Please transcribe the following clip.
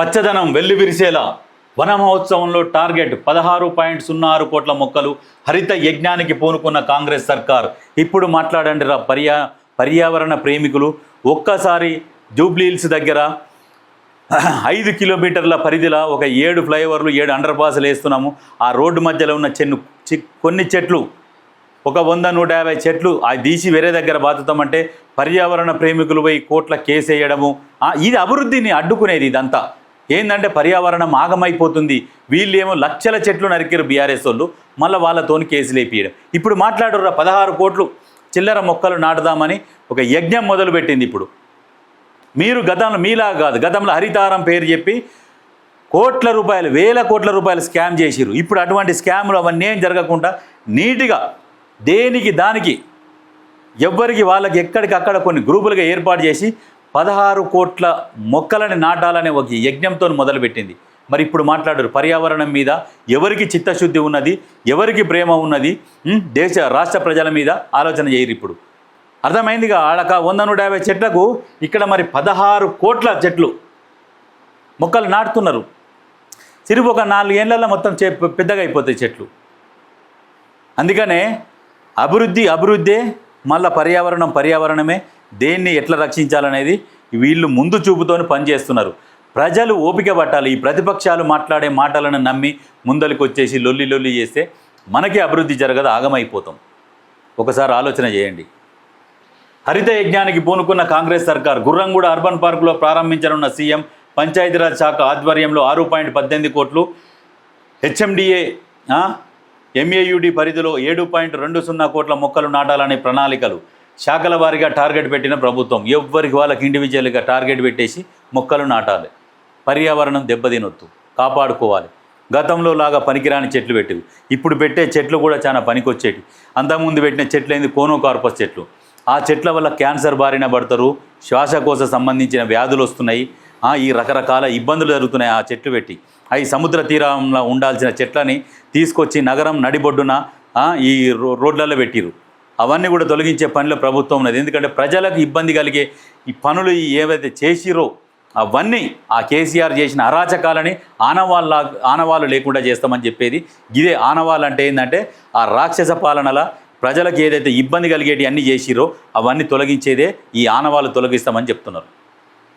పచ్చదనం వెల్లివిరిసేలా వన మహోత్సవంలో టార్గెట్ 16.06 కోట్ల మొక్కలు హరిత యజ్ఞానికి పూనుకున్న కాంగ్రెస్ సర్కార్. ఇప్పుడు మాట్లాడండి రా పర్యావరణ ప్రేమికులు. ఒక్కసారి జూబ్లీహిల్స్ దగ్గర 5 కిలోమీటర్ల పరిధిలో ఒక 7 ఫ్లైఓవర్లు 7 అండర్ పాస్లు వేస్తున్నాము. ఆ రోడ్డు మధ్యలో ఉన్న కొన్ని చెట్లు ఒక 100-150 చెట్లు అది తీసి వేరే దగ్గర బాతుతామంటే పర్యావరణ ప్రేమికులు పోయి కోట్ల కేసు వేయడము. ఇది అభివృద్ధిని అడ్డుకునేది. ఇదంతా ఏంటంటే పర్యావరణం ఆగమైపోతుంది. వీళ్ళు ఏమో లక్షల చెట్లు నరికారు బీఆర్ఎస్ వాళ్ళు, మళ్ళీ వాళ్ళతోని కేసులు వేపియడం. ఇప్పుడు మాట్లాడుర్రా 16 కోట్లు చిల్లర మొక్కలు నాటుదామని ఒక యజ్ఞం మొదలుపెట్టింది. ఇప్పుడు మీరు గతంలో మీలా కాదు, గతంలో హరితారం పేరు చెప్పి కోట్ల రూపాయలు, వేల కోట్ల రూపాయలు స్కామ్ చేసిరు. ఇప్పుడు అటువంటి స్కాములు అవన్నీ ఏం జరగకుండా నీట్గా దేనికి దానికి ఎవ్వరికి వాళ్ళకి ఎక్కడికక్కడ కొన్ని గ్రూపులుగా ఏర్పాటు చేసి 16 కోట్ల మొక్కలని నాటాలనే ఒక యజ్ఞంతో మొదలుపెట్టింది. మరి ఇప్పుడు మాట్లాడారు పర్యావరణం మీద ఎవరికి చిత్తశుద్ధి ఉన్నది, ఎవరికి ప్రేమ ఉన్నది, దేశ రాష్ట్ర ప్రజల మీద ఆలోచన చేయరు. ఇప్పుడు అర్థమైందిగా. ఆడక 100-150 చెట్లకు ఇక్కడ మరి 16 కోట్ల చెట్లు మొక్కలు నాటుతున్నారు. సిరుపు ఒక 4 ఏళ్లలో మొత్తం పెద్దగా అయిపోతాయి చెట్లు. అందుకనే అభివృద్ధే మళ్ళీ పర్యావరణమే. దేన్ని ఎట్లా రక్షించాలనేది వీళ్ళు ముందు చూపుతోని పనిచేస్తున్నారు. ప్రజలు ఓపిక పట్టాలి. ఈ ప్రతిపక్షాలు మాట్లాడే మాటలను నమ్మి ముందరికి వచ్చేసి లొల్లి చేస్తే మనకి అభివృద్ధి జరగదు, ఆగమైపోతాం. ఒకసారి ఆలోచన చేయండి. హరిత యజ్ఞానికి పూనుకున్న కాంగ్రెస్ సర్కార్ గుర్రంగూడ అర్బన్ పార్కులో ప్రారంభించనున్న సీఎం. పంచాయతీరాజ్ శాఖ ఆధ్వర్యంలో 6.18 కోట్లు, హెచ్ఎండిఏ ఎంఏయుడి పరిధిలో 7.20 కోట్ల మొక్కలు నాటాలనే ప్రణాళికలు. శాఖల వారీగా టార్గెట్ పెట్టిన ప్రభుత్వం. ఎవ్వరికి వాళ్ళకి ఇండివిజువల్గా టార్గెట్ పెట్టేసి మొక్కలు నాటాలి. పర్యావరణం దెబ్బతినొద్దు, కాపాడుకోవాలి. గతంలో లాగా పనికిరాని చెట్లు పెట్టివి. ఇప్పుడు పెట్టే చెట్లు కూడా చాలా పనికొచ్చేటి. అంతకుముందు పెట్టిన చెట్లు ఏంది కోనోకార్పస్ చెట్లు. ఆ చెట్ల వల్ల క్యాన్సర్ బారిన పడతారు, శ్వాసకోశ సంబంధించిన వ్యాధులు వస్తున్నాయి, ఈ రకరకాల ఇబ్బందులు జరుగుతున్నాయి. ఆ చెట్లు పెట్టి అవి సముద్ర తీరంలో ఉండాల్సిన చెట్లని తీసుకొచ్చి నగరం నడిబొడ్డున ఈ రోడ్లలో పెట్టిరు. అవన్నీ కూడా తొలగించే పనిలో ప్రభుత్వం ఉన్నది. ఎందుకంటే ప్రజలకు ఇబ్బంది కలిగే ఈ పనులు ఏవైతే చేసిరో అవన్నీ ఆ కేసీఆర్ చేసిన అరాచకాలని ఆనవాళ్ళు లేకుండా చేస్తామని చెప్పేది ఇదే. ఆనవాళ్ళు అంటే ఏంటంటే ఆ రాక్షస పాలనల ప్రజలకు ఏదైతే ఇబ్బంది కలిగేటి అన్నీ చేసిరో అవన్నీ తొలగించేదే ఈ ఆనవాళ్ళు తొలగిస్తామని చెప్తున్నారు.